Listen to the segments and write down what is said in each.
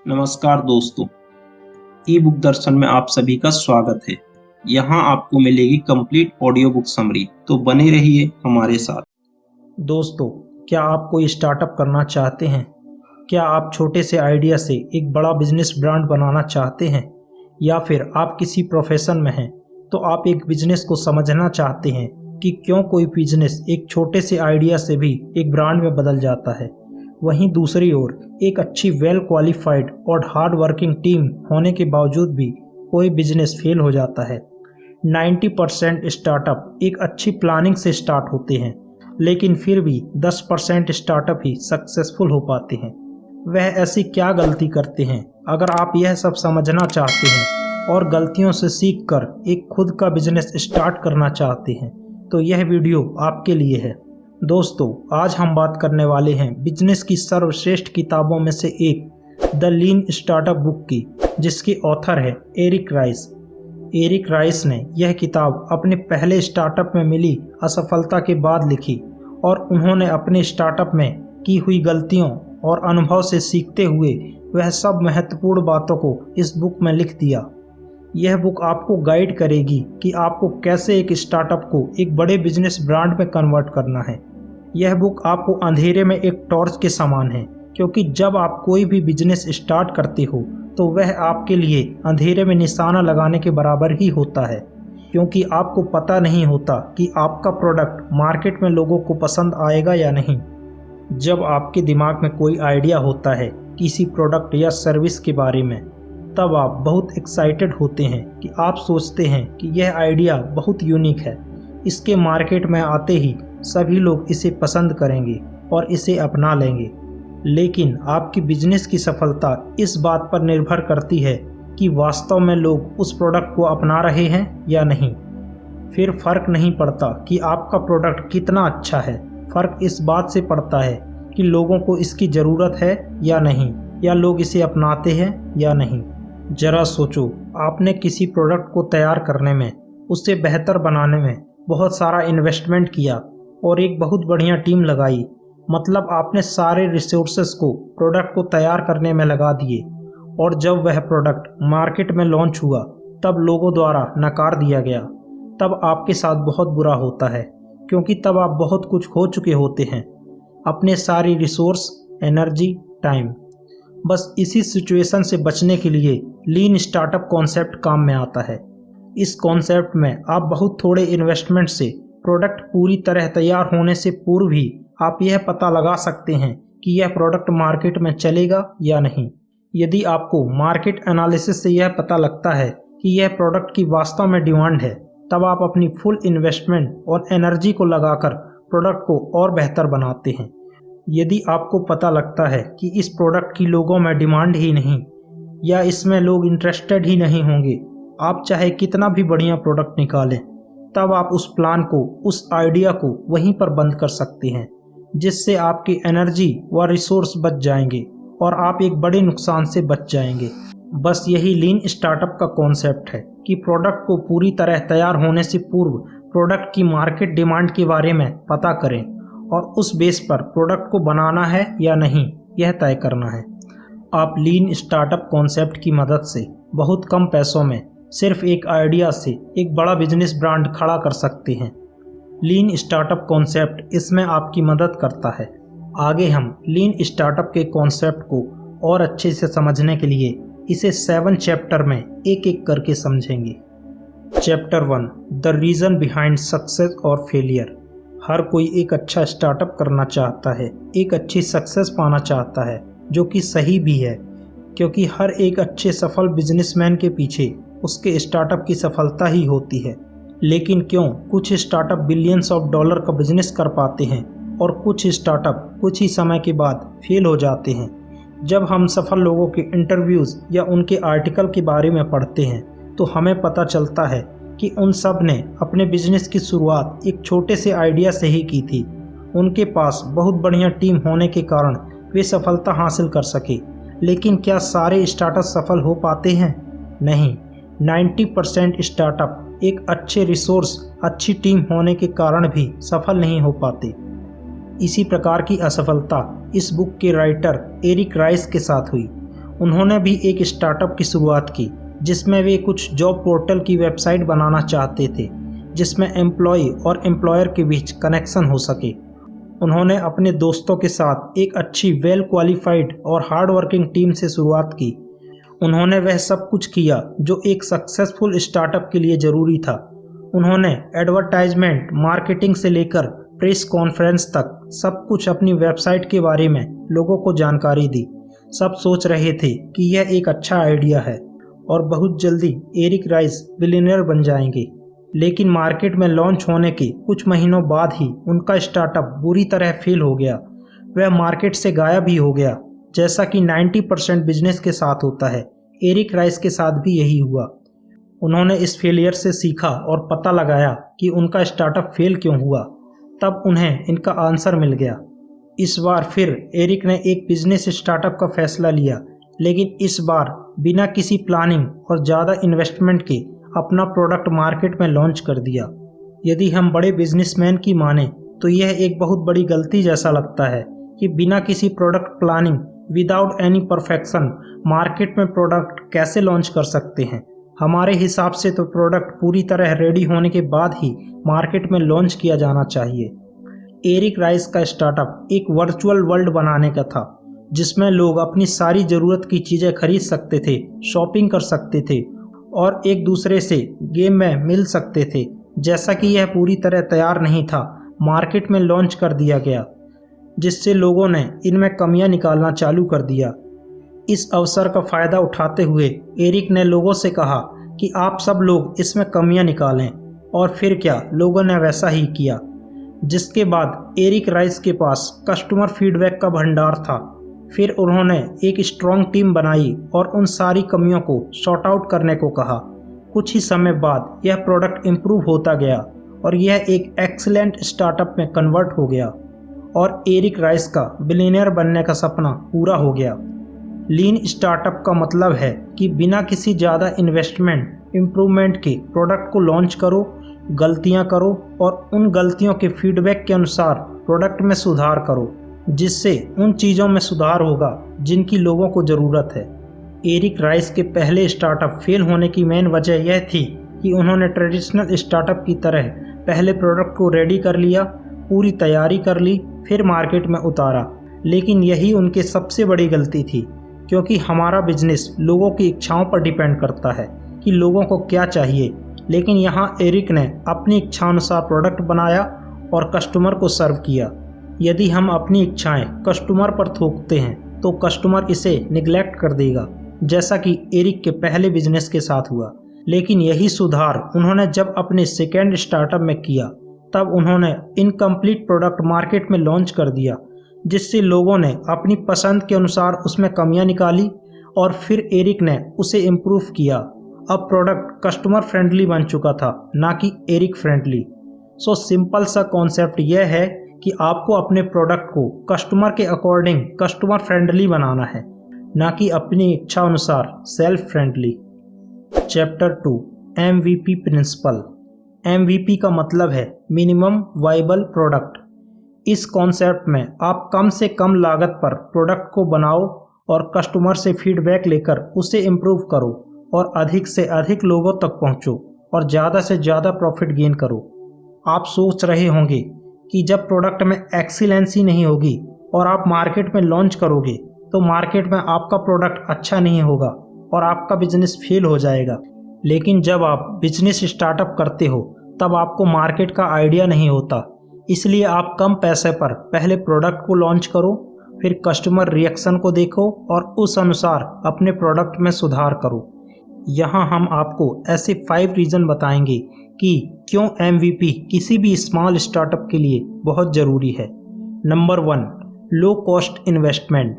नमस्कार दोस्तों, ई बुक दर्शन में आप सभी का स्वागत है। यहाँ आपको मिलेगी कंप्लीट ऑडियो बुक समरी, तो बने रहिए हमारे साथ। दोस्तों, क्या आप कोई स्टार्टअप करना चाहते हैं? क्या आप छोटे से आइडिया से एक बड़ा बिजनेस ब्रांड बनाना चाहते हैं? या फिर आप किसी प्रोफेशन में हैं तो आप एक बिजनेस को समझना चाहते हैं कि क्यों कोई बिजनेस एक छोटे से आइडिया से भी एक ब्रांड में बदल जाता है। वहीं दूसरी ओर एक अच्छी वेल क्वालिफाइड और हार्ड वर्किंग टीम होने के बावजूद भी कोई बिजनेस फेल हो जाता है। 90% स्टार्टअप एक अच्छी प्लानिंग से स्टार्ट होते हैं, लेकिन फिर भी 10% स्टार्टअप ही सक्सेसफुल हो पाते हैं। वह ऐसी क्या गलती करते हैं? अगर आप यह सब समझना चाहते हैं और गलतियों से सीखकर एक खुद का बिजनेस स्टार्ट करना चाहते हैं तो यह वीडियो आपके लिए है। दोस्तों, आज हम बात करने वाले हैं बिजनेस की सर्वश्रेष्ठ किताबों में से एक द लीन स्टार्टअप बुक की, जिसके ऑथर है एरिक राइस। एरिक राइस ने यह किताब अपने पहले स्टार्टअप में मिली असफलता के बाद लिखी और उन्होंने अपने स्टार्टअप में की हुई गलतियों और अनुभव से सीखते हुए वह सब महत्वपूर्ण बातों को इस बुक में लिख दिया। यह बुक आपको गाइड करेगी कि आपको कैसे एक स्टार्टअप को एक बड़े बिजनेस ब्रांड में कन्वर्ट करना है। यह बुक आपको अंधेरे में एक टॉर्च के समान है, क्योंकि जब आप कोई भी बिजनेस स्टार्ट करते हो तो वह आपके लिए अंधेरे में निशाना लगाने के बराबर ही होता है, क्योंकि आपको पता नहीं होता कि आपका प्रोडक्ट मार्केट में लोगों को पसंद आएगा या नहीं। जब आपके दिमाग में कोई आइडिया होता है किसी प्रोडक्ट या सर्विस के बारे में, तब आप बहुत एक्साइटेड होते हैं कि आप सोचते हैं कि यह आइडिया बहुत यूनिक है। इसके मार्केट में आते ही सभी लोग इसे पसंद करेंगे और इसे अपना लेंगे। लेकिन आपकी बिजनेस की सफलता इस बात पर निर्भर करती है कि वास्तव में लोग उस प्रोडक्ट को अपना रहे हैं या नहीं। फिर फर्क नहीं पड़ता कि आपका प्रोडक्ट कितना अच्छा है, फर्क इस बात से पड़ता है कि लोगों को इसकी ज़रूरत है या नहीं, या लोग इसे अपनाते हैं या नहीं। जरा सोचो, आपने किसी प्रोडक्ट को तैयार करने में, उसे बेहतर बनाने में बहुत सारा इन्वेस्टमेंट किया और एक बहुत बढ़िया टीम लगाई। मतलब आपने सारे रिसोर्सेस को प्रोडक्ट को तैयार करने में लगा दिए, और जब वह प्रोडक्ट मार्केट में लॉन्च हुआ तब लोगों द्वारा नकार दिया गया। तब आपके साथ बहुत बुरा होता है, क्योंकि तब आप बहुत कुछ खो चुके होते हैं, अपने सारी रिसोर्स, एनर्जी, टाइम। बस इसी सिचुएशन से बचने के लिए लीन स्टार्टअप कॉन्सेप्ट काम में आता है। इस कॉन्सेप्ट में आप बहुत थोड़े इन्वेस्टमेंट से प्रोडक्ट पूरी तरह तैयार होने से पूर्व ही आप यह पता लगा सकते हैं कि यह प्रोडक्ट मार्केट में चलेगा या नहीं। यदि आपको मार्केट एनालिसिस से यह पता लगता है कि यह प्रोडक्ट की वास्तव में डिमांड है, तब आप अपनी फुल इन्वेस्टमेंट और एनर्जी को लगाकर प्रोडक्ट को और बेहतर बनाते हैं। यदि आपको पता लगता है कि इस प्रोडक्ट की लोगों में डिमांड ही नहीं, या इसमें लोग इंटरेस्टेड ही नहीं होंगे, आप चाहे कितना भी बढ़िया प्रोडक्ट निकालें, तब आप उस प्लान को, उस आइडिया को वहीं पर बंद कर सकते हैं, जिससे आपकी एनर्जी व रिसोर्स बच जाएंगे और आप एक बड़े नुकसान से बच जाएंगे। बस यही लीन स्टार्टअप का कॉन्सेप्ट है कि प्रोडक्ट को पूरी तरह तैयार होने से पूर्व प्रोडक्ट की मार्केट डिमांड के बारे में पता करें और उस बेस पर प्रोडक्ट को बनाना है या नहीं, यह तय करना है। आप लीन स्टार्टअप कॉन्सेप्ट की मदद से बहुत कम पैसों में सिर्फ एक आइडिया से एक बड़ा बिजनेस ब्रांड खड़ा कर सकते हैं। लीन स्टार्टअप कॉन्सेप्ट इसमें आपकी मदद करता है। आगे हम लीन स्टार्टअप के कॉन्सेप्ट को और अच्छे से समझने के लिए इसे 7 चैप्टर में एक एक करके समझेंगे। Chapter 1, the reason behind success और फेलियर। हर कोई एक अच्छा स्टार्टअप करना चाहता है, एक अच्छी सक्सेस पाना चाहता है, जो कि सही भी है, क्योंकि हर एक अच्छे सफल बिजनेसमैन के पीछे उसके स्टार्टअप की सफलता ही होती है। लेकिन क्यों कुछ स्टार्टअप बिलियंस ऑफ डॉलर का बिजनेस कर पाते हैं और कुछ स्टार्टअप कुछ ही समय के बाद फेल हो जाते हैं? जब हम सफल लोगों के इंटरव्यूज़ या उनके आर्टिकल के बारे में पढ़ते हैं तो हमें पता चलता है कि उन सब ने अपने बिजनेस की शुरुआत एक छोटे से आइडिया से ही की थी। उनके पास बहुत बढ़िया टीम होने के कारण वे सफलता हासिल कर सके। लेकिन क्या सारे स्टार्टअप सफल हो पाते हैं? नहीं। 90% स्टार्टअप एक अच्छे रिसोर्स, अच्छी टीम होने के कारण भी सफल नहीं हो पाते। इसी प्रकार की असफलता इस बुक के राइटर एरिक राइस के साथ हुई। उन्होंने भी एक स्टार्टअप की शुरुआत की जिसमें वे कुछ जॉब पोर्टल की वेबसाइट बनाना चाहते थे जिसमें एम्प्लॉय और एम्प्लॉयर के बीच कनेक्शन हो सके। उन्होंने अपने दोस्तों के साथ एक अच्छी वेल क्वालिफाइड और हार्ड वर्किंग टीम से शुरुआत की। उन्होंने वह सब कुछ किया जो एक सक्सेसफुल स्टार्टअप के लिए ज़रूरी था। उन्होंने एडवर्टाइजमेंट, मार्केटिंग से लेकर प्रेस कॉन्फ्रेंस तक सब कुछ अपनी वेबसाइट के बारे में लोगों को जानकारी दी। सब सोच रहे थे कि यह एक अच्छा आइडिया है और बहुत जल्दी एरिक राइस बिलियनियर बन जाएंगे। लेकिन मार्केट में लॉन्च होने के कुछ महीनों बाद ही उनका स्टार्टअप बुरी तरह फेल हो गया। वह मार्केट से गायब ही हो गया, जैसा कि 90% बिजनेस के साथ होता है। एरिक राइस के साथ भी यही हुआ। उन्होंने इस फेलियर से सीखा और पता लगाया कि उनका स्टार्टअप फेल क्यों हुआ। तब उन्हें इनका आंसर मिल गया। इस बार फिर एरिक ने एक बिजनेस स्टार्टअप का फैसला लिया, लेकिन इस बार बिना किसी प्लानिंग और ज़्यादा इन्वेस्टमेंट के अपना प्रोडक्ट मार्केट में लॉन्च कर दिया। यदि हम बड़े बिजनेसमैन की माने तो यह एक बहुत बड़ी गलती जैसा लगता है कि बिना किसी product planning, without any perfection, market में प्रोडक्ट कैसे लॉन्च कर सकते हैं। हमारे हिसाब से तो प्रोडक्ट पूरी तरह रेडी होने के बाद ही मार्केट में लॉन्च किया जाना चाहिए। एरिक राइस का स्टार्टअप एक वर्चुअल वर्ल्ड बनाने का था जिसमें लोग अपनी सारी ज़रूरत की चीज़ें खरीद सकते थे, शॉपिंग कर सकते थे और एक दूसरे से गेम में मिल सकते थे। जैसा कि यह पूरी तरह तैयार नहीं था, मार्केट में लॉन्च कर दिया गया, जिससे लोगों ने इनमें कमियां निकालना चालू कर दिया। इस अवसर का फ़ायदा उठाते हुए एरिक ने लोगों से कहा कि आप सब लोग इसमें कमियां निकालें, और फिर क्या, लोगों ने वैसा ही किया। जिसके बाद एरिक राइस के पास कस्टमर फीडबैक का भंडार था। फिर उन्होंने एक स्ट्रॉन्ग टीम बनाई और उन सारी कमियों को सॉर्ट आउट करने को कहा। कुछ ही समय बाद यह प्रोडक्ट इम्प्रूव होता गया और यह एक एक्सीलेंट स्टार्टअप में कन्वर्ट हो गया और एरिक राइस का बिलियनियर बनने का सपना पूरा हो गया। लीन स्टार्टअप का मतलब है कि बिना किसी ज़्यादा इम्प्रूवमेंट के प्रोडक्ट को लॉन्च करो, गलतियां करो और उन गलतियों के फीडबैक के अनुसार प्रोडक्ट में सुधार करो, जिससे उन चीज़ों में सुधार होगा जिनकी लोगों को ज़रूरत है। एरिक राइस के पहले स्टार्टअप फेल होने की मेन वजह यह थी कि उन्होंने ट्रेडिशनल स्टार्टअप की तरह पहले प्रोडक्ट को रेडी कर लिया, पूरी तैयारी कर ली, फिर मार्केट में उतारा। लेकिन यही उनकी सबसे बड़ी गलती थी, क्योंकि हमारा बिजनेस लोगों की इच्छाओं पर डिपेंड करता है कि लोगों को क्या चाहिए। लेकिन यहाँ एरिक ने अपनी इच्छानुसार प्रोडक्ट बनाया और कस्टमर को सर्व किया। यदि हम अपनी इच्छाएं कस्टमर पर थोपते हैं तो कस्टमर इसे निगलेक्ट कर देगा, जैसा कि एरिक के पहले बिजनेस के साथ हुआ। लेकिन यही सुधार उन्होंने जब अपने सेकेंड स्टार्टअप में किया, तब उन्होंने इनकम्प्लीट प्रोडक्ट मार्केट में लॉन्च कर दिया, जिससे लोगों ने अपनी पसंद के अनुसार उसमें कमियां निकाली और फिर एरिक ने उसे इम्प्रूव किया। अब प्रोडक्ट कस्टमर फ्रेंडली बन चुका था, ना कि एरिक फ्रेंडली। सो सिंपल सा कॉन्सेप्ट यह है कि आपको अपने प्रोडक्ट को कस्टमर के अकॉर्डिंग कस्टमर फ्रेंडली बनाना है, ना कि अपनी इच्छा अनुसार self friendly. Chapter 2, MVP principle. MVP का मतलब है मिनिमम वाइबल प्रोडक्ट। इस कॉन्सेप्ट में आप कम से कम लागत पर प्रोडक्ट को बनाओ और कस्टमर से फीडबैक लेकर उसे इम्प्रूव करो और अधिक से अधिक लोगों तक पहुंचो और ज़्यादा से ज़्यादा प्रॉफिट गेन करो। आप सोच रहे होंगे कि जब प्रोडक्ट में एक्सीलेंसी नहीं होगी और आप मार्केट में लॉन्च करोगे तो मार्केट में आपका प्रोडक्ट अच्छा नहीं होगा और आपका बिजनेस फेल हो जाएगा। लेकिन जब आप बिजनेस स्टार्टअप करते हो तब आपको मार्केट का आइडिया नहीं होता, इसलिए आप कम पैसे पर पहले प्रोडक्ट को लॉन्च करो, फिर कस्टमर रिएक्शन को देखो और उस अनुसार अपने प्रोडक्ट में सुधार करो। यहाँ हम आपको ऐसे 5 रीज़न बताएंगे कि क्यों MVP किसी भी स्मॉल स्टार्टअप के लिए बहुत ज़रूरी है। Number 1, low cost investment.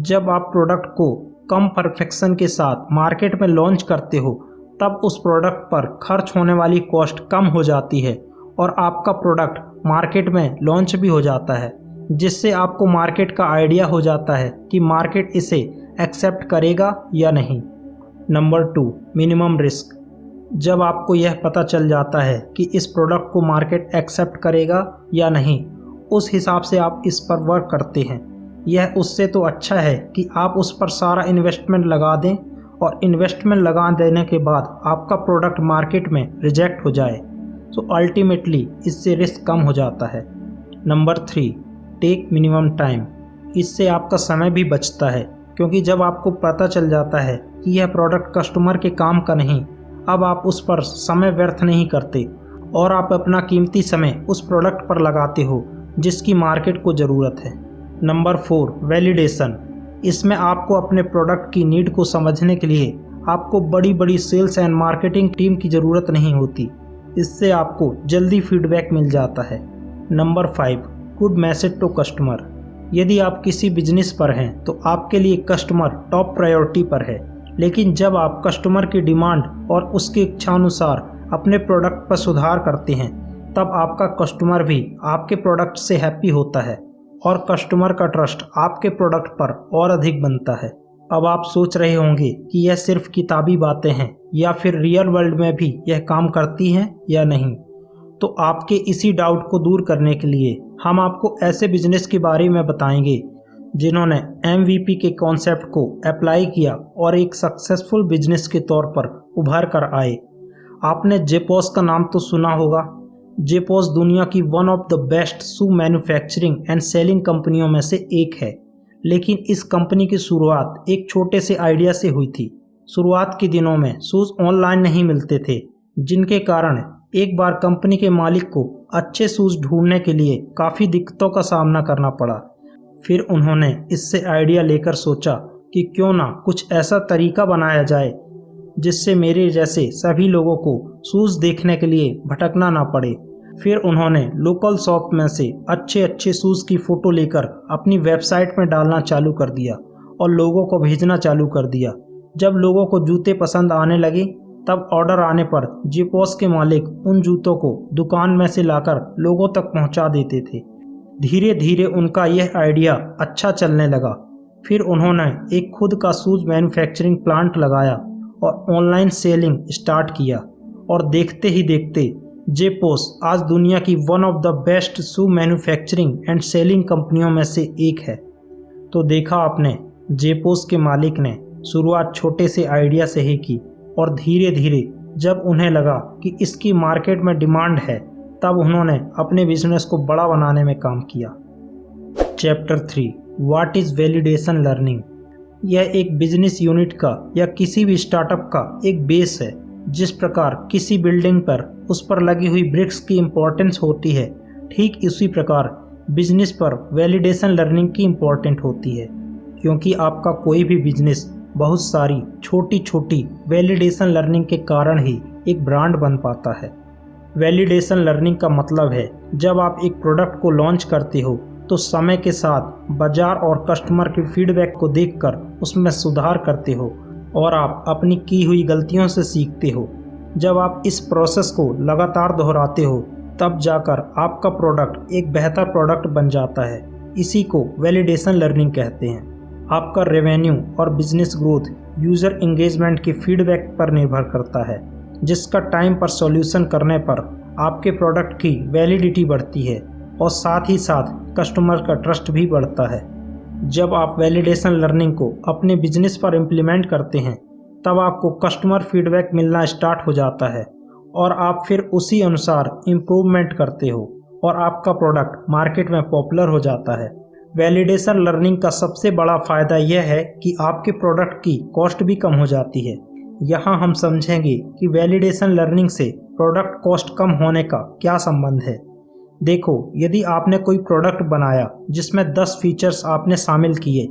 जब आप प्रोडक्ट को कम परफेक्शन के साथ मार्केट में लॉन्च करते हो तब उस प्रोडक्ट पर खर्च होने वाली कॉस्ट कम हो जाती है और आपका प्रोडक्ट मार्केट में लॉन्च भी हो जाता है, जिससे आपको मार्केट का आइडिया हो जाता है कि मार्केट इसे एक्सेप्ट करेगा या नहीं। Number 2, minimum risk. जब आपको यह पता चल जाता है कि इस प्रोडक्ट को मार्केट एक्सेप्ट करेगा या नहीं, उस हिसाब से आप इस पर वर्क करते हैं। यह उससे तो अच्छा है कि आप उस पर सारा इन्वेस्टमेंट लगा दें और इन्वेस्टमेंट लगा देने के बाद आपका प्रोडक्ट मार्केट में रिजेक्ट हो जाए। तो अल्टीमेटली इससे रिस्क कम हो जाता है। Number 3, take minimum time. इससे आपका समय भी बचता है, क्योंकि जब आपको पता चल जाता है कि यह प्रोडक्ट कस्टमर के काम का नहीं, अब आप उस पर समय व्यर्थ नहीं करते और आप अपना कीमती समय उस प्रोडक्ट पर लगाते हो जिसकी मार्केट को ज़रूरत है। Number 4, validation. इसमें आपको अपने प्रोडक्ट की नीड को समझने के लिए आपको बड़ी बड़ी सेल्स एंड मार्केटिंग टीम की ज़रूरत नहीं होती। इससे आपको जल्दी फीडबैक मिल जाता है। Number 5, good message to customer. यदि आप किसी बिजनेस पर हैं तो आपके लिए कस्टमर टॉप प्रायोरिटी पर है, लेकिन जब आप कस्टमर की डिमांड और उसकी इच्छानुसार अपने प्रोडक्ट पर सुधार करते हैं, तब आपका कस्टमर भी आपके प्रोडक्ट से हैप्पी होता है और कस्टमर का ट्रस्ट आपके प्रोडक्ट पर और अधिक बनता है। अब आप सोच रहे होंगे कि यह सिर्फ किताबी बातें हैं या फिर रियल वर्ल्ड में भी यह काम करती हैं या नहीं। तो आपके इसी डाउट को दूर करने के लिए हम आपको ऐसे बिजनेस के बारे में बताएंगे जिन्होंने MVP के कॉन्सेप्ट को अप्लाई किया और एक सक्सेसफुल बिजनेस के तौर पर उभर कर आए। आपने जेपॉस का नाम तो सुना होगा। जेपॉस दुनिया की one of the best shoe manufacturing and selling कंपनियों में से एक है, लेकिन इस कंपनी की शुरुआत एक छोटे से आइडिया से हुई थी। शुरुआत के दिनों में शूज़ ऑनलाइन नहीं मिलते थे, जिनके कारण एक बार कंपनी के मालिक को अच्छे शूज़ ढूंढने के लिए काफ़ी दिक्कतों का सामना करना पड़ा। फिर उन्होंने इससे आइडिया लेकर सोचा कि क्यों ना कुछ ऐसा तरीका बनाया जाए जिससे मेरे जैसे सभी लोगों को शूज़ देखने के लिए भटकना ना पड़े। फिर उन्होंने लोकल शॉप में से अच्छे अच्छे शूज़ की फ़ोटो लेकर अपनी वेबसाइट में डालना चालू कर दिया और लोगों को भेजना चालू कर दिया। जब लोगों को जूते पसंद आने लगे, तब ऑर्डर आने पर जेपॉस के मालिक उन जूतों को दुकान में से लाकर लोगों तक पहुंचा देते थे। धीरे धीरे उनका यह आइडिया अच्छा चलने लगा। फिर उन्होंने एक खुद का शूज़ मैन्युफैक्चरिंग प्लांट लगाया और ऑनलाइन सेलिंग स्टार्ट किया, और देखते ही देखते जेपॉस आज दुनिया की one of the best shoe manufacturing and selling कंपनियों में से एक है। तो देखा आपने, जेपॉस के मालिक ने शुरुआत छोटे से आइडिया से ही की और धीरे धीरे जब उन्हें लगा कि इसकी मार्केट में डिमांड है, तब उन्होंने अपने बिजनेस को बड़ा बनाने में काम किया। Chapter 3, what is validation learning. यह एक बिजनेस यूनिट का या किसी भी स्टार्टअप का एक बेस है। जिस प्रकार किसी बिल्डिंग पर उस पर लगी हुई ब्रिक्स की इम्पोर्टेंस होती है, ठीक इसी प्रकार बिजनेस पर वैलिडेशन लर्निंग की इम्पोर्टेंट होती है, क्योंकि आपका कोई भी बिजनेस बहुत सारी छोटी छोटी वैलिडेशन लर्निंग के कारण ही एक ब्रांड बन पाता है। वैलिडेशन लर्निंग का मतलब है जब आप एक प्रोडक्ट को लॉन्च करते हो तो समय के साथ बाजार और कस्टमर के फीडबैक को देखकर उसमें सुधार करते हो और आप अपनी की हुई गलतियों से सीखते हो। जब आप इस प्रोसेस को लगातार दोहराते हो, तब जाकर आपका प्रोडक्ट एक बेहतर प्रोडक्ट बन जाता है। इसी को वैलिडेशन लर्निंग कहते हैं। आपका रेवेन्यू और बिजनेस ग्रोथ यूज़र इंगेजमेंट के फीडबैक पर निर्भर करता है, जिसका टाइम पर सॉल्यूशन करने पर आपके प्रोडक्ट की वैलिडिटी बढ़ती है और साथ ही साथ कस्टमर का ट्रस्ट भी बढ़ता है। जब आप वैलिडेशन लर्निंग को अपने बिजनेस पर इम्प्लीमेंट करते हैं, तब आपको कस्टमर फीडबैक मिलना स्टार्ट हो जाता है और आप फिर उसी अनुसार इम्प्रूवमेंट करते हो और आपका प्रोडक्ट मार्केट में पॉपुलर हो जाता है। वैलिडेशन लर्निंग का सबसे बड़ा फ़ायदा यह है कि आपके प्रोडक्ट की कॉस्ट भी कम हो जाती है। यहाँ हम समझेंगे कि वैलिडेशन लर्निंग से प्रोडक्ट कॉस्ट कम होने का क्या संबंध है। देखो, यदि आपने कोई प्रोडक्ट बनाया जिसमें 10 फीचर्स आपने शामिल किए,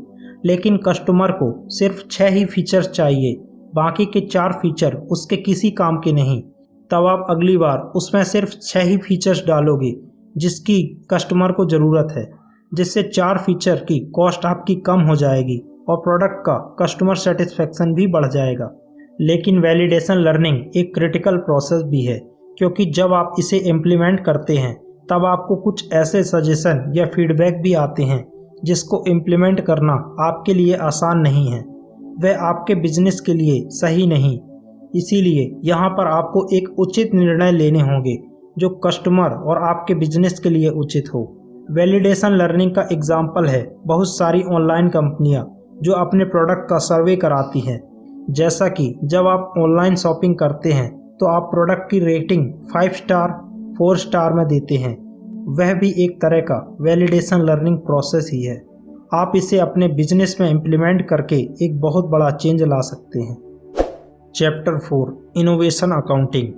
लेकिन कस्टमर को सिर्फ 6 ही फीचर्स चाहिए, बाकी के 4 फीचर उसके किसी काम के नहीं, तब आप अगली बार उसमें सिर्फ 6 ही फीचर्स डालोगे जिसकी कस्टमर को ज़रूरत है, जिससे 4 फीचर की कॉस्ट आपकी कम हो जाएगी और प्रोडक्ट का कस्टमर सेटिस्फेक्शन भी बढ़ जाएगा। लेकिन वैलिडेशन लर्निंग एक क्रिटिकल प्रोसेस भी है, क्योंकि जब आप इसे इम्प्लीमेंट करते हैं तब आपको कुछ ऐसे सजेशन या फीडबैक भी आते हैं जिसको इम्प्लीमेंट करना आपके लिए आसान नहीं है, वह आपके बिजनेस के लिए सही नहीं। इसीलिए यहाँ पर आपको एक उचित निर्णय लेने होंगे जो कस्टमर और आपके बिजनेस के लिए उचित हो। वैलिडेशन लर्निंग का एग्जाम्पल है बहुत सारी ऑनलाइन कंपनियां जो अपने प्रोडक्ट का सर्वे कराती हैं। जैसा कि जब आप ऑनलाइन शॉपिंग करते हैं तो आप प्रोडक्ट की रेटिंग 5 स्टार 4 स्टार में देते हैं। वह भी एक तरह का वैलिडेशन लर्निंग प्रोसेस ही है। आप इसे अपने बिजनेस में इम्प्लीमेंट करके एक बहुत बड़ा चेंज ला सकते हैं। Chapter 4 innovation accounting.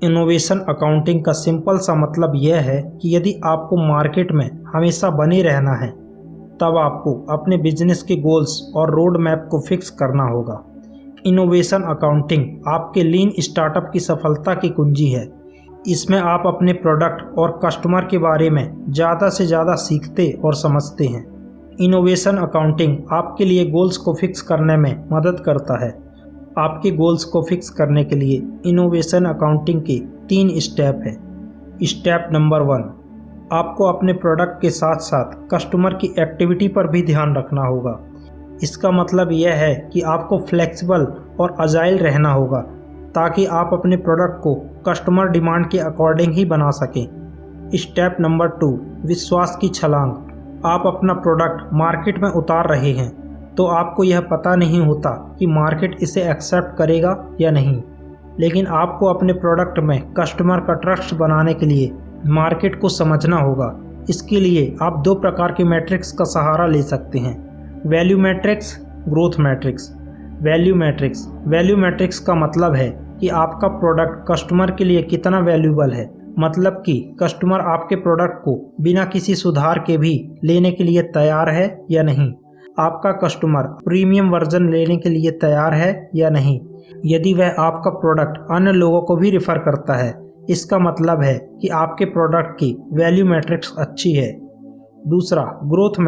Innovation accounting का सिंपल सा मतलब यह है कि यदि आपको मार्केट में हमेशा बने रहना है तब आपको अपने बिजनेस के गोल्स और रोड मैप को फिक्स करना होगा। इनोवेशन अकाउंटिंग आपके लीन स्टार्टअप की सफलता की कुंजी है। इसमें आप अपने प्रोडक्ट और कस्टमर के बारे में ज़्यादा से ज़्यादा सीखते और समझते हैं। इनोवेशन अकाउंटिंग आपके लिए गोल्स को फिक्स करने में मदद करता है। आपके गोल्स को फिक्स करने के लिए इनोवेशन अकाउंटिंग के 3 स्टेप हैं। स्टेप नंबर 1, आपको अपने प्रोडक्ट के साथ साथ कस्टमर की एक्टिविटी पर भी ध्यान रखना होगा। इसका मतलब यह है कि आपको फ्लेक्सिबल और अजाइल रहना होगा ताकि आप अपने प्रोडक्ट को कस्टमर डिमांड के अकॉर्डिंग ही बना सकें। स्टेप नंबर 2, विश्वास की छलांग। आप अपना प्रोडक्ट मार्केट में उतार रहे हैं तो आपको यह पता नहीं होता कि मार्केट इसे एक्सेप्ट करेगा या नहीं, लेकिन आपको अपने प्रोडक्ट में कस्टमर का ट्रस्ट बनाने के लिए मार्केट को समझना होगा। इसके लिए आप 2 प्रकार के मैट्रिक्स का सहारा ले सकते हैं, value matrix, growth matrix. Value matrix का मतलब है कि आपका प्रोडक्ट कस्टमर के लिए कितना वैल्यूबल है, मतलब कि कस्टमर आपके प्रोडक्ट को बिना किसी सुधार के भी लेने के लिए तैयार है या नहीं। आपका कस्टमर प्रीमियम वर्जन लेने के लिए तैयार है या नहीं। यदि वह आपका प्रोडक्ट अन्य लोगों को भी रेफर करता है, इसका मतलब है कि आपके प्रोडक्ट की वैल्यू मैट्रिक्स अच्छी है। दूसरा, ग्रोथ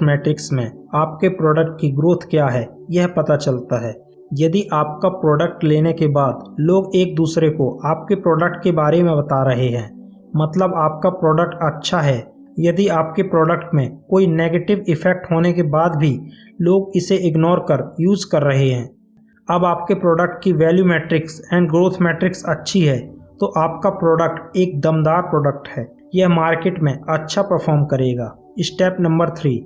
मैट्रिक्स में आपके प्रोडक्ट की ग्रोथ क्या है यह पता चलता है। यदि आपका प्रोडक्ट लेने के बाद लोग एक दूसरे को आपके प्रोडक्ट के बारे में बता रहे हैं, मतलब आपका प्रोडक्ट अच्छा है। यदि आपके प्रोडक्ट में कोई नेगेटिव इफ़ेक्ट होने के बाद भी लोग इसे इग्नोर कर यूज़ कर रहे हैं, अब आपके प्रोडक्ट की value matrix and growth matrix अच्छी है तो आपका प्रोडक्ट एक दमदार प्रोडक्ट है, यह मार्केट में अच्छा परफॉर्म करेगा। स्टेप नंबर 3,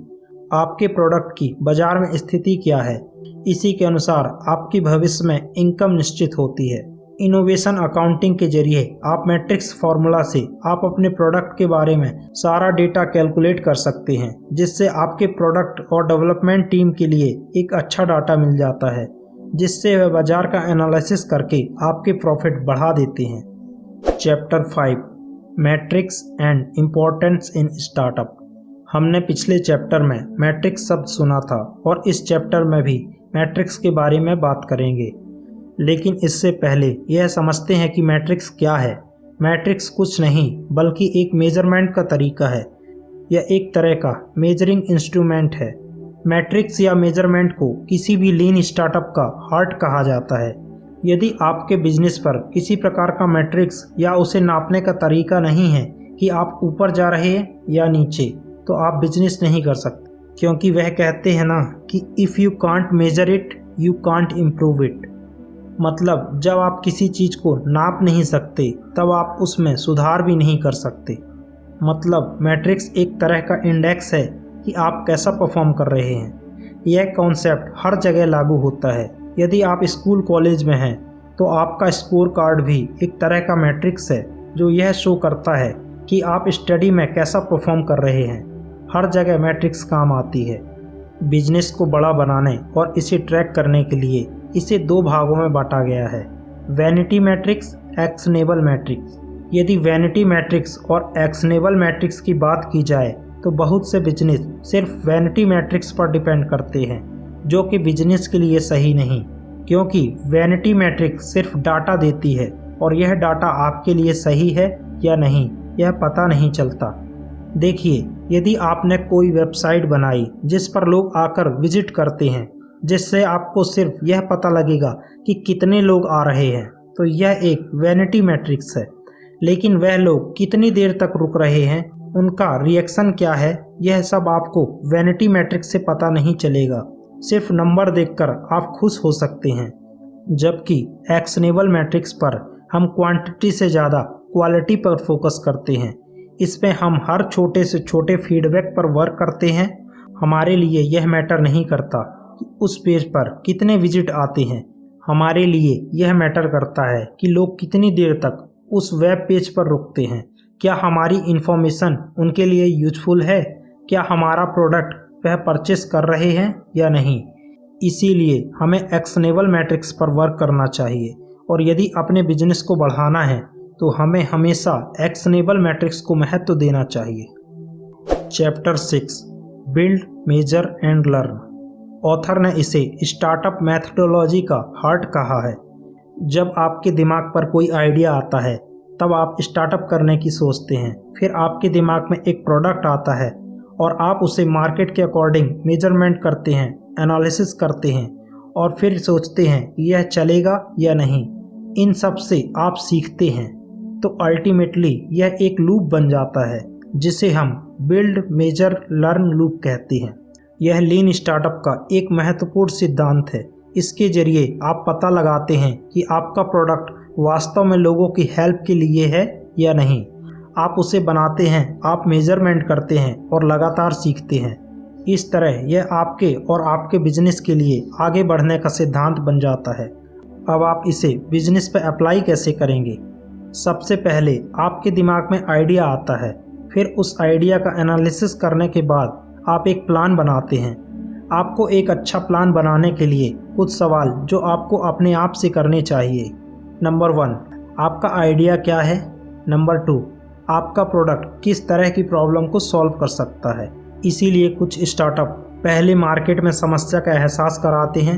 आपके प्रोडक्ट की बाज़ार में स्थिति क्या है। इसी के अनुसार आपकी भविष्य में इनकम निश्चित होती है। इनोवेशन अकाउंटिंग के जरिए आप मैट्रिक्स फार्मूला से आप अपने प्रोडक्ट के बारे में सारा डेटा कैलकुलेट कर सकते हैं, जिससे आपके प्रोडक्ट और डेवलपमेंट टीम के लिए एक अच्छा डाटा मिल जाता है, जिससे वे बाजार का एनालिसिस करके आपके प्रॉफिट बढ़ा देते हैं। Chapter 5 matrix and importance in startup. हमने पिछले चैप्टर में मैट्रिक्स शब्द सुना था और इस चैप्टर में भी मैट्रिक्स के बारे में बात करेंगे, लेकिन इससे पहले यह समझते हैं कि मैट्रिक्स क्या है। मैट्रिक्स कुछ नहीं बल्कि एक मेजरमेंट का तरीका है। यह एक तरह का मेजरिंग इंस्ट्रूमेंट है। मैट्रिक्स या मेजरमेंट को किसी भी लीन स्टार्टअप का हार्ट कहा जाता है। यदि आपके बिजनेस पर किसी प्रकार का मैट्रिक्स या उसे नापने का तरीका नहीं है कि आप ऊपर जा रहे हैं या नीचे, तो आप बिजनेस नहीं कर सकते, क्योंकि वह कहते हैं ना कि if you can't measure it you can't improve it. मतलब जब आप किसी चीज़ को नाप नहीं सकते तब आप उसमें सुधार भी नहीं कर सकते। मतलब मैट्रिक्स एक तरह का इंडेक्स है कि आप कैसा परफॉर्म कर रहे हैं। यह कॉन्सेप्ट हर जगह लागू होता है। यदि आप स्कूल कॉलेज में हैं तो आपका स्कोर कार्ड भी एक तरह का मैट्रिक्स है जो यह शो करता है कि आप स्टडी में कैसा परफॉर्म कर रहे हैं। हर जगह मैट्रिक्स काम आती है। बिजनेस को बड़ा बनाने और इसे ट्रैक करने के लिए इसे 2 भागों में बांटा गया है, वैनिटी मैट्रिक्स, एक्शनेबल मैट्रिक्स। यदि वैनिटी मैट्रिक्स और एक्शनेबल मैट्रिक्स की बात की जाए तो बहुत से बिजनेस सिर्फ वैनिटी मैट्रिक्स पर डिपेंड करते हैं, जो कि बिजनेस के लिए सही नहीं, क्योंकि वैनिटी मैट्रिक्स सिर्फ डाटा देती है और यह डाटा आपके लिए सही है या नहीं यह पता नहीं चलता। देखिए, यदि आपने कोई वेबसाइट बनाई जिस पर लोग आकर विजिट करते हैं, जिससे आपको सिर्फ यह पता लगेगा कि कितने लोग आ रहे हैं, तो यह एक वैनिटी मैट्रिक्स है। लेकिन वह लोग कितनी देर तक रुक रहे हैं, उनका रिएक्शन क्या है, यह सब आपको वैनिटी मैट्रिक्स से पता नहीं चलेगा। सिर्फ नंबर देखकर आप खुश हो सकते हैं, जबकि एक्शनेबल मैट्रिक्स पर हम क्वांटिटी से ज़्यादा क्वालिटी पर फोकस करते हैं। इसमें हम हर छोटे से छोटे फीडबैक पर वर्क करते हैं। हमारे लिए यह मैटर नहीं करता कि उस पेज पर कितने विजिट आते हैं, हमारे लिए यह मैटर करता है कि लोग कितनी देर तक उस वेब पेज पर रुकते हैं। क्या हमारी इन्फॉर्मेशन उनके लिए यूजफुल है, क्या हमारा प्रोडक्ट वह परचेस कर रहे हैं या नहीं। इसीलिए हमें एक्शनेबल मैट्रिक्स पर वर्क करना चाहिए, और यदि अपने बिजनेस को बढ़ाना है तो हमें हमेशा एक्शनेबल मैट्रिक्स को महत्व देना चाहिए। Chapter 6 build, measure and learn. Author ने इसे स्टार्टअप मैथडोलॉजी का हार्ट कहा है। जब आपके दिमाग पर कोई आइडिया आता है तब आप स्टार्टअप करने की सोचते हैं, फिर आपके दिमाग में एक प्रोडक्ट आता है और आप उसे मार्केट के अकॉर्डिंग मेजरमेंट करते हैं, एनालिसिस करते हैं और फिर सोचते हैं यह चलेगा या नहीं। इन सब से आप सीखते हैं, तो अल्टीमेटली यह एक लूप बन जाता है जिसे हम बिल्ड, मेजर, लर्न लूप कहते हैं। यह लीन स्टार्टअप का एक महत्वपूर्ण सिद्धांत है। इसके जरिए आप पता लगाते हैं कि आपका प्रोडक्ट वास्तव में लोगों की हेल्प के लिए है या नहीं। आप उसे बनाते हैं, आप मेजरमेंट करते हैं और लगातार सीखते हैं। इस तरह यह आपके और आपके बिजनेस के लिए आगे बढ़ने का सिद्धांत बन जाता है। अब आप इसे बिजनेस पर अप्लाई कैसे करेंगे? सबसे पहले आपके दिमाग में आइडिया आता है, फिर उस आइडिया का एनालिसिस करने के बाद आप एक प्लान बनाते हैं। आपको एक अच्छा प्लान बनाने के लिए कुछ सवाल जो आपको अपने आप से करने चाहिए। नंबर 1, आपका आइडिया क्या है? नंबर 2, आपका प्रोडक्ट किस तरह की प्रॉब्लम को सॉल्व कर सकता है? इसीलिए कुछ स्टार्टअप पहले मार्केट में समस्या का एहसास कराते हैं,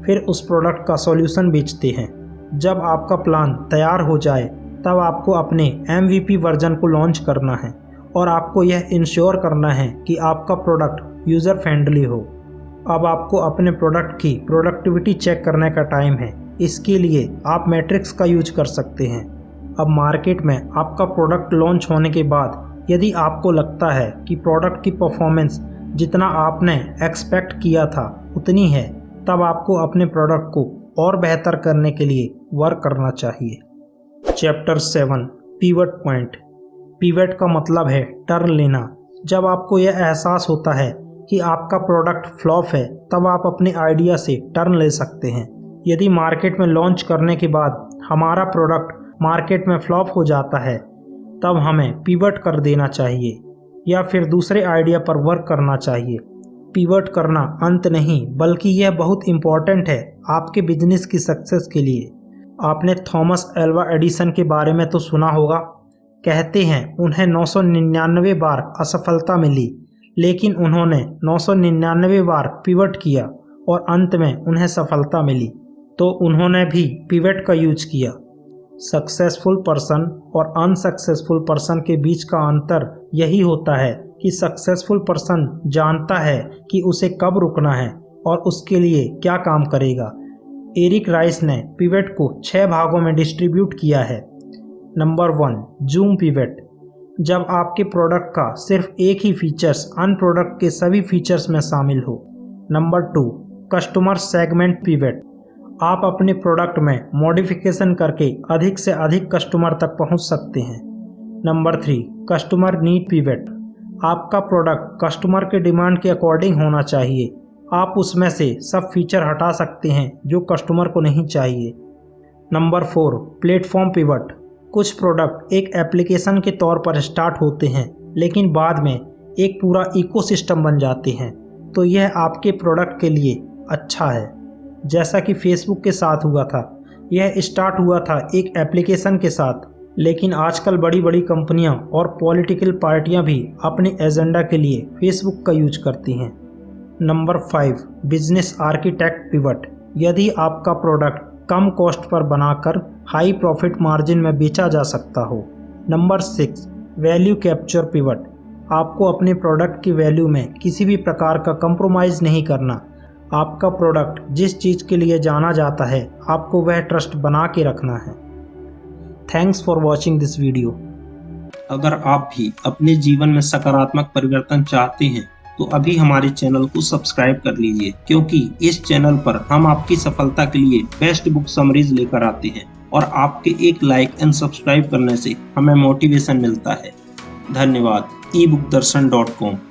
फिर उस प्रोडक्ट का सॉल्यूशन बेचते हैं। जब आपका प्लान तैयार हो जाए तब आपको अपने MVP वर्जन को लॉन्च करना है और आपको यह इंश्योर करना है कि आपका प्रोडक्ट यूज़र फ्रेंडली हो। अब आपको अपने प्रोडक्ट की प्रोडक्टिविटी चेक करने का टाइम है। इसके लिए आप मैट्रिक्स का यूज कर सकते हैं। अब मार्केट में आपका प्रोडक्ट लॉन्च होने के बाद यदि आपको लगता है कि प्रोडक्ट की परफॉर्मेंस जितना आपने एक्सपेक्ट किया था उतनी है, तब आपको अपने प्रोडक्ट को और बेहतर करने के लिए वर्क करना चाहिए। Chapter 7 pivot point. पिवट का मतलब है टर्न लेना। जब आपको यह एहसास होता है कि आपका प्रोडक्ट फ्लॉप है, तब आप अपने आइडिया से टर्न ले सकते हैं। यदि मार्केट में लॉन्च करने के बाद हमारा प्रोडक्ट मार्केट में फ्लॉप हो जाता है, तब हमें पिवट कर देना चाहिए या फिर दूसरे आइडिया पर वर्क करना चाहिए। पिवट करना अंत नहीं, बल्कि यह बहुत इम्पॉर्टेंट है आपके बिजनेस की सक्सेस के लिए। आपने थॉमस एल्वा एडिसन के बारे में तो सुना होगा। कहते हैं उन्हें 999 बार असफलता मिली, लेकिन उन्होंने 999 बार पिवट किया और अंत में उन्हें सफलता मिली। तो उन्होंने भी पिवट का यूज किया। सक्सेसफुल पर्सन और अनसक्सेसफुल पर्सन के बीच का अंतर यही होता है कि सक्सेसफुल पर्सन जानता है कि उसे कब रुकना है और उसके लिए क्या काम करेगा। एरिक राइस ने पिवट को 6 भागों में डिस्ट्रीब्यूट किया है। Number 1, zoom pivot. जब आपके प्रोडक्ट का सिर्फ एक ही फीचर्स अन्य प्रोडक्ट के सभी फीचर्स में शामिल हो। Number 2, customer segment pivot. आप अपने प्रोडक्ट में मॉडिफिकेशन करके अधिक से अधिक कस्टमर तक पहुंच सकते हैं। Number 3, customer need pivot. आपका प्रोडक्ट कस्टमर के डिमांड के अकॉर्डिंग होना चाहिए। आप उसमें से सब फीचर हटा सकते हैं जो कस्टमर को नहीं चाहिए। Number 4, platform pivot. कुछ प्रोडक्ट एक एप्लीकेशन के तौर पर स्टार्ट होते हैं, लेकिन बाद में एक पूरा इकोसिस्टम बन जाते हैं। तो यह आपके प्रोडक्ट के लिए अच्छा है। जैसा कि फेसबुक के साथ हुआ था, यह स्टार्ट हुआ था एक एप्लीकेशन के साथ, लेकिन आजकल बड़ी बड़ी कंपनियां और पॉलिटिकल पार्टियां भी अपने एजेंडा के लिए फेसबुक का यूज करती हैं। Number 5, business architect pivot. यदि आपका प्रोडक्ट कम कॉस्ट पर बनाकर हाई प्रॉफिट मार्जिन में बेचा जा सकता हो। Number 6, value capture pivot. आपको अपने प्रोडक्ट की वैल्यू में किसी भी प्रकार का कंप्रोमाइज़ नहीं करना। आपका प्रोडक्ट जिस चीज़ के लिए जाना जाता है, आपको वह ट्रस्ट बना के रखना है। Thanks for watching this video. अगर आप भी अपने जीवन में सकारात्मक परिवर्तन चाहते हैं तो अभी हमारे चैनल को सब्सक्राइब कर लीजिए, क्योंकि इस चैनल पर हम आपकी सफलता के लिए बेस्ट बुक समरीज लेकर आते हैं और आपके एक लाइक एंड सब्सक्राइब करने से हमें मोटिवेशन मिलता है। धन्यवाद। ebooktdarshan.com